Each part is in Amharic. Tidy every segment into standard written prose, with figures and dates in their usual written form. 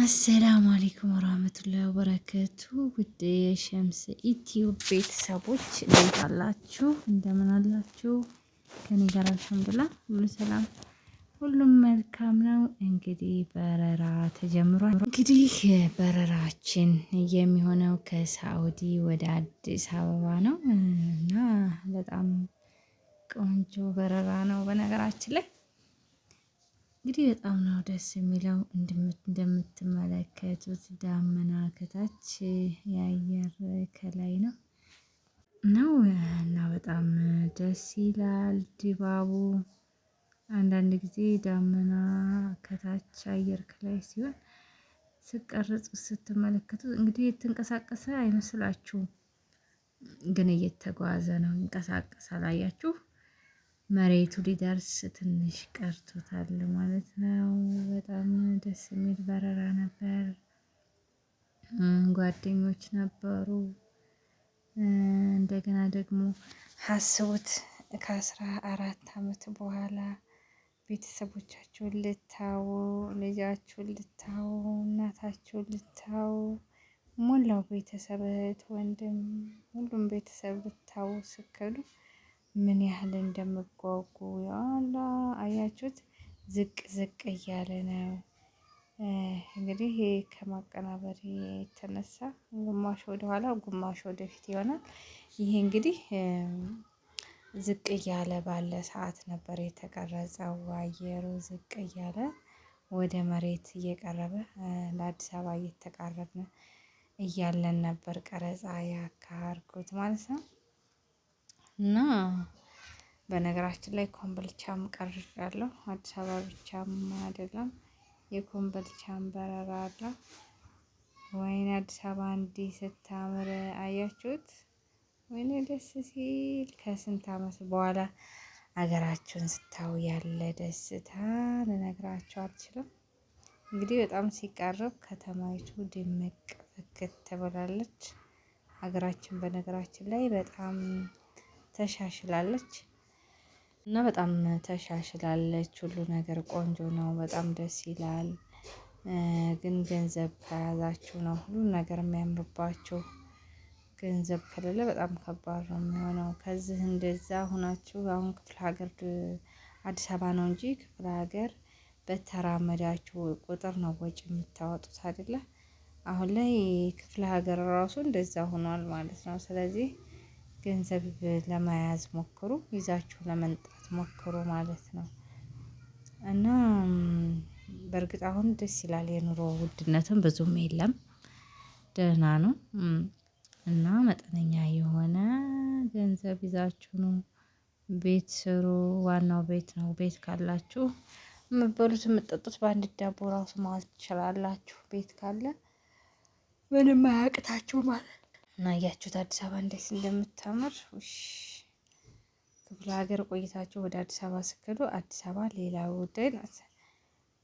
አሰላሙ አለይኩም ወራህመቱላሂ ወበረከቱ። ውድ የሸምስ ኢትዮ ቤተሰቦች እንዴት አላችሁ? እንደምን አላችሁ? ከኔ ጋር አልሐምዱሊላህ ሁሉ ሰላም፣ ሁሉም መልካም ነው። እንግዲህ በረራ ተጀምሯል። እንግዲህ በረራችን የሚሆነው ከሳኡዲ ወደ አዲስ አበባ ነው እና በጣም ቆንጆ በረራ ነው በነገራችን ላይ እንግዲህ በጣም ነው ደስ የሚለው። እንደምትመለከቱት ዳመና ከታች የአየር ከላይ ነው እና በጣም ደስ ይላል ድባቡ። አንዳንድ ጊዜ ዳመና ከታች አየር ከላይ ሲሆን ስቀርጹ ስትመለከቱት እንግዲህ የተንቀሳቀሰ አይመስላችሁም፣ ግን እየተጓዘ ነው፣ ይንቀሳቀሳል። አያችሁ መሬቱ ሊደርስ ትንሽ ቀርቶታል ማለት ነው። በጣም ደስ የሚል በረራ ነበር። ጓደኞች ነበሩ። እንደገና ደግሞ ሀስቡት ከ14 አመት በኋላ ቤተሰቦቻችሁን ልታዩ፣ ልጃችሁን ልታዩ፣ እናታችሁን ልታዩ፣ ሞላው ቤተሰብ እህት፣ ወንድም ሁሉም ቤተሰብ ልታዩ ስከዱ ምን ያህል እንደምጓጉ ያላ አያችሁት። ዝቅ ዝቅ እያለ ነው እንግዲህ ይሄ ከማቀናበር የተነሳ ግማሽ ወደ ኋላ ግማሽ ወደፊት ይሆናል። ይሄ እንግዲህ ዝቅ እያለ ባለ ሰዓት ነበር የተቀረጸው። አየሩ ዝቅ እያለ ወደ መሬት እየቀረበ ለአዲስ አበባ እየተቃረብን እያለን ነበር ቀረጻ ያካሄድኩት ማለት ነው። እና በነገራችን ላይ ኮምቦልቻም ቀርጫለሁ። አዲስ አበባ ብቻም አይደለም የኮምቦልቻም በረራ አለ። ወይኔ አዲስ አበባ እንዲህ ስታምር አያችሁት? ወይኔ ደስ ሲል ከስንት አመት በኋላ ሀገራችሁን ስታዩ ያለ ደስታ ልነግራችሁ አልችልም። እንግዲህ በጣም ሲቃረብ ከተማይቱ ድምቅ ፍክት ትብላለች። ሀገራችን በነገራችን ላይ በጣም ተሻሽላለች እና በጣም ተሻሽላለች። ሁሉ ነገር ቆንጆ ነው። በጣም ደስ ይላል። ግን ገንዘብ ከያዛችሁ ነው ሁሉ ነገር የሚያምርባችሁ። ገንዘብ ከሌለ በጣም ከባድ ነው የሚሆነው። ከዚህ እንደዛ ሆናችሁ አሁን ክፍለ ሀገር አዲስ አበባ ነው እንጂ ክፍለ ሀገር በተራመዳችሁ ቁጥር ነው ወጪ የምታወጡት አይደለ? አሁን ላይ ክፍለ ሀገር ራሱ እንደዛ ሆኗል ማለት ነው። ስለዚህ ገንዘብ ለመያዝ ሞክሩ፣ ይዛችሁ ለመምጣት ሞክሩ ማለት ነው። እና በእርግጥ አሁን ደስ ይላል። የኑሮ ውድነትም ብዙም የለም፣ ደህና ነው። እና መጠነኛ የሆነ ገንዘብ ይዛችሁ ነው ቤት ስሩ። ዋናው ቤት ነው። ቤት ካላችሁ የምትበሉት የምትጠጡት በአንድ ዳቦ ራሱ ማለት ትችላላችሁ። ቤት ካለ ምንም አያቅታችሁ ማለት እና እያችሁት አዲስ አበባ እንዴት እንደምታምር ክፍለ ሀገር ቆይታችሁ ወደ አዲስ አበባ ስከዱ አዲስ አበባ ሌላ ጉዳይ ናት።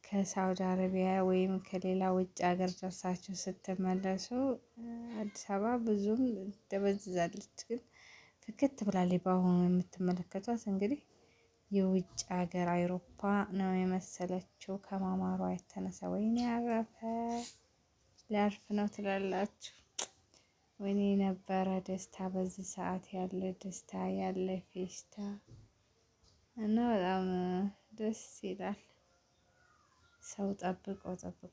ከሳውዲ አረቢያ ወይም ከሌላ ውጭ ሀገር ደርሳችሁ ስትመለሱ አዲስ አበባ ብዙም ደበዝዛለች፣ ግን ፍክት ብላለች። በአሁኑ የምትመለከቷት እንግዲህ የውጭ ሀገር አውሮፓ ነው የመሰለችው ከማማሯ የተነሳ። ወይኔ ያረፈ ሊያርፍ ነው ትላላችሁ። ወይኔ ነበረ ደስታ በዚህ ሰዓት ያለ ደስታ ያለ ፌሽታ እና በጣም ደስ ይላል። ሰው ጠብቆ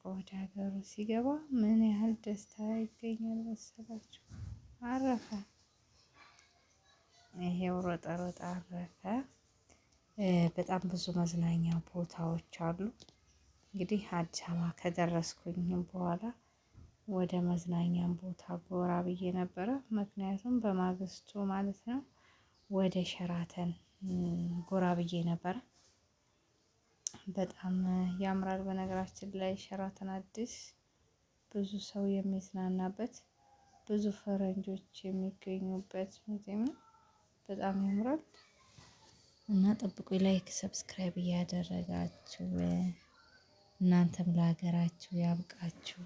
ወደ ሀገሩ ሲገባ ምን ያህል ደስታ ይገኛል መሰላችሁ። አረፈ፣ ይሄው ሮጠ አረፈ። በጣም ብዙ መዝናኛ ቦታዎች አሉ። እንግዲህ አዲስ አበባ ከደረስኩኝ በኋላ ወደ መዝናኛም ቦታ ጎራ ብዬ ነበረ። ምክንያቱም በማግስቱ ማለት ነው ወደ ሸራተን ጎራ ብዬ ነበረ። በጣም ያምራል። በነገራችን ላይ ሸራተን አዲስ ብዙ ሰው የሚዝናናበት፣ ብዙ ፈረንጆች የሚገኙበት ሙዚየም ነው። በጣም ያምራል እና ጠብቁ። ላይክ ሰብስክራይብ እያደረጋችሁ እናንተም ለሀገራችሁ ያብቃችሁ።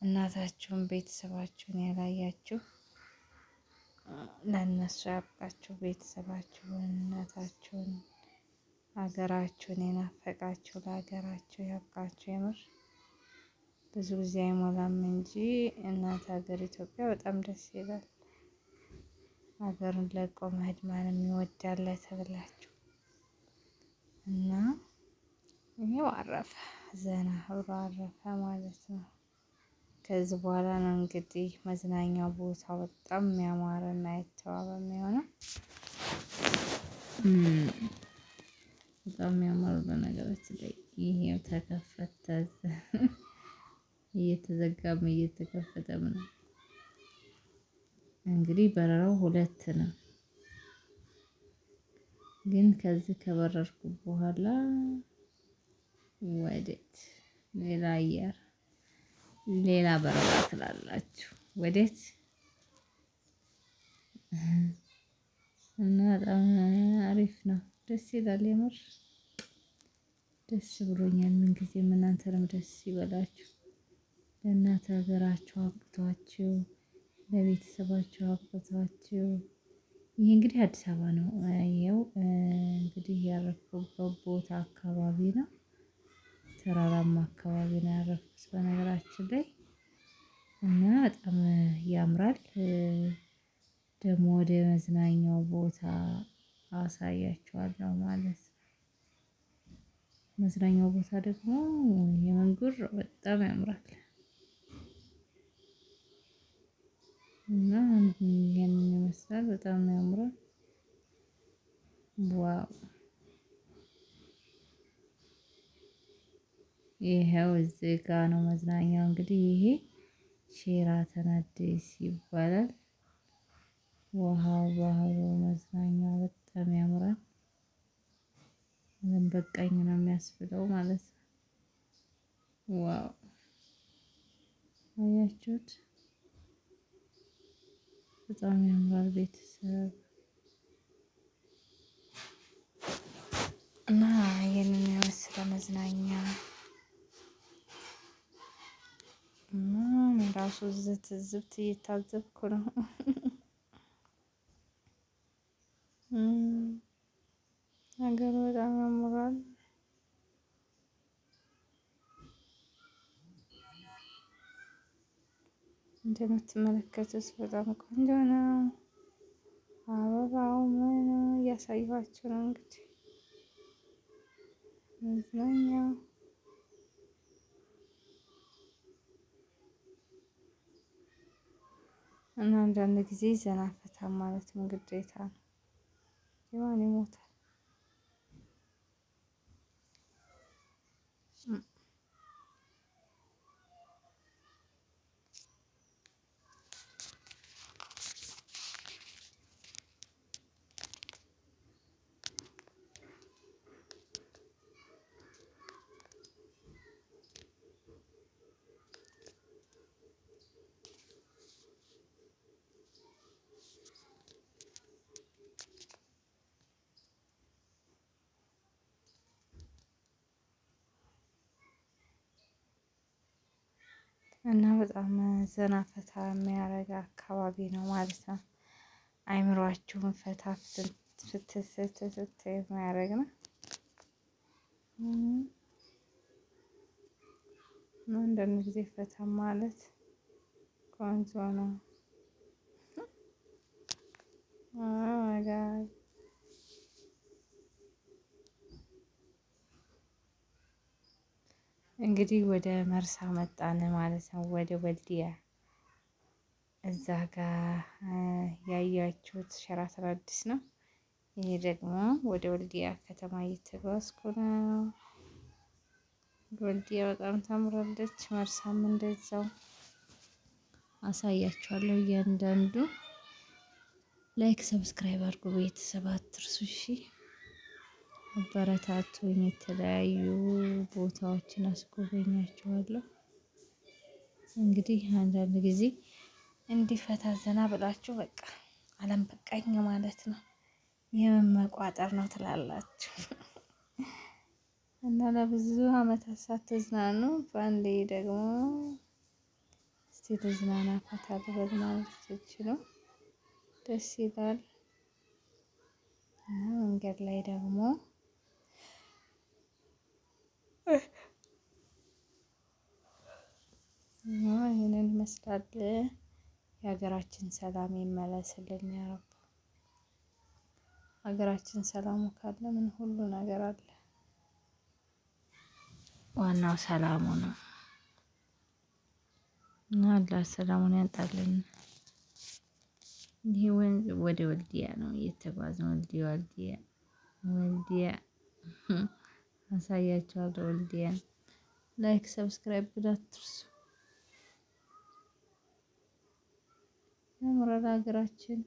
እናታችሁን ቤተሰባችሁን ያላያችሁ ለእነሱ ያብቃችሁ። ቤተሰባችሁን፣ እናታችሁን፣ ሀገራችሁን የናፈቃችሁ ለሀገራችሁ ያብቃችሁ። የምር ብዙ ጊዜ አይሞላም እንጂ እናት ሀገር ኢትዮጵያ በጣም ደስ ይላል። ሀገሩን ለቆ መሄድ ማንም ይወዳል ተብላችሁ እና ይሄው አረፈ፣ ዘና ብሎ አረፈ ማለት ነው። ከዚህ በኋላ ነው እንግዲህ መዝናኛ ቦታ በጣም የሚያማርና የተዋበ የሚሆነው። በጣም የሚያምር በነገራችን ላይ ይሄው ተከፈተ፣ እየተዘጋም እየተከፈተም ነው። እንግዲህ በረራው 2 ነው። ግን ከዚህ ከበረርኩ በኋላ ወዴት ሌላ አየር ሌላ በረራ ትላላችሁ? ወዴት? እና በጣም አሪፍ ነው፣ ደስ ይላል። የምር ደስ ብሎኛል። ምን ጊዜም እናንተንም ደስ ይበላችሁ። ለእናት ሀገራችሁ አብቅቷችሁ፣ ለቤተሰባችሁ አብቅቷችሁ። ይሄ እንግዲህ አዲስ አበባ ነው። ይኸው እንግዲህ ያረፍኩበት ቦታ አካባቢ ነው። ተራራማ አካባቢ ነው ያረፍኩት በነገራችን ላይ እና በጣም ያምራል። ደግሞ ወደ መዝናኛው ቦታ አሳያችኋለሁ ማለት ነው። መዝናኛው ቦታ ደግሞ የመንጉር በጣም ያምራል እና ይሄንን ይመስላል። በጣም ያምራል። ዋው! ይሄው እዚህ ጋ ነው መዝናኛው። እንግዲህ ይሄ ሼራተን አዲስ ይባላል። ውሃው ባህሩ መዝናኛ በጣም ያምራል። በቃኝ ነው የሚያስብለው ማለት ነው። ዋው! አያችሁት? በጣም ያምራል ቤተሰብ እና ይሄንን የመሰለ መዝናኛ ራሱ ዝብት እየታዘብኩ ነው። ነገሩ በጣም ያምራል። እንደምትመለከቱት በጣም ቆንጆ ነው። አበባው ምኑ እያሳየኋችሁ ነው እንግዲህ መዝናኛው እና አንዳንድ ጊዜ ዘና ፈታ ማለትም ግዴታ ነው። የማን ይሞታል? እና በጣም ዘና ፈታ የሚያደርግ አካባቢ ነው ማለት ነው። አይምሯችሁን ፈታ ፍትት የሚያደርግ ነው። አንዳንድ ጊዜ ፈታ ማለት ቆንጆ ነው። እንግዲህ ወደ መርሳ መጣን ማለት ነው። ወደ ወልዲያ እዛ ጋር ያያችሁት ሸራተን አዲስ ነው። ይሄ ደግሞ ወደ ወልዲያ ከተማ እየተጓዝኩ ነው። ወልዲያ በጣም ታምራለች። መርሳም እንደዛው አሳያችኋለሁ። እያንዳንዱ ላይክ ሰብስክራይብ አድርጉ። ቤተሰብ አትርሱ እሺ። አበረታቱኝ። የተለያዩ ቦታዎችን አስጎበኛችኋለሁ። እንግዲህ አንዳንድ ጊዜ እንዲፈታ ዘና ብላችሁ በቃ አለም በቃኝ ማለት ነው። የምን መቋጠር ነው ትላላችሁ። እና ለብዙ አመታት ሳትዝናኑ በአንዴ ደግሞ እስቲ ልዝናና ፈታ ልበል ማለት ትችሉ። ደስ ይላል። እና መንገድ ላይ ደግሞ ይህንን ይመስላል። የሀገራችን ሰላም ይመለስልን ያ ረብ። ሀገራችን ሰላሙ ካለ ምን ሁሉ ነገር አለ። ዋናው ሰላሙ ነው እና አላህ ሰላሙን ያንጣልን። ይሄ ወንዝ ወደ ወልዲያ ነው እየተጓዝን፣ ወልዲያ አሳያችኋለሁ። ወልዲያ ላይክ ሰብስክራይብ አትርሱ። ያምራል ሀገራችን፣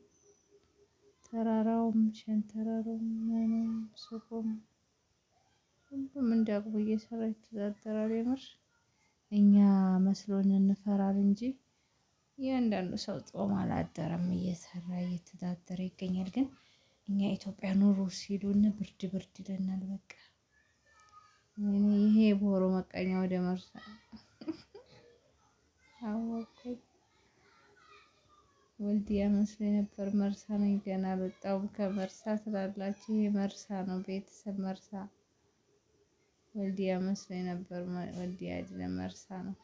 ተራራውም ሸንተረሩም ምኑም ሱቁም ሁሉም እንዳቅሙ እየሰራ ይተዳደራል። የምር እኛ መስሎን እንፈራል እንጂ እያንዳንዱ ሰው ጾም አላደረም እየሰራ እየተዳደረ ይገኛል። ግን እኛ ኢትዮጵያ ኑሩ ሲሉን ብርድ ብርድ ይለናል። በቃ ይሄ ቦሮ መቃኛ ወደ መርሳ አወኩኝ። ወልዲያ መስሎኝ ነበር። መርሳ ነኝ ገና አልወጣሁም ከመርሳ ትላላችሁ። ይሄ መርሳ ነው፣ ቤተሰብ መርሳ። ወልዲያ መስሎኝ ነበር። ወልዲያ አይደለም መርሳ ነው።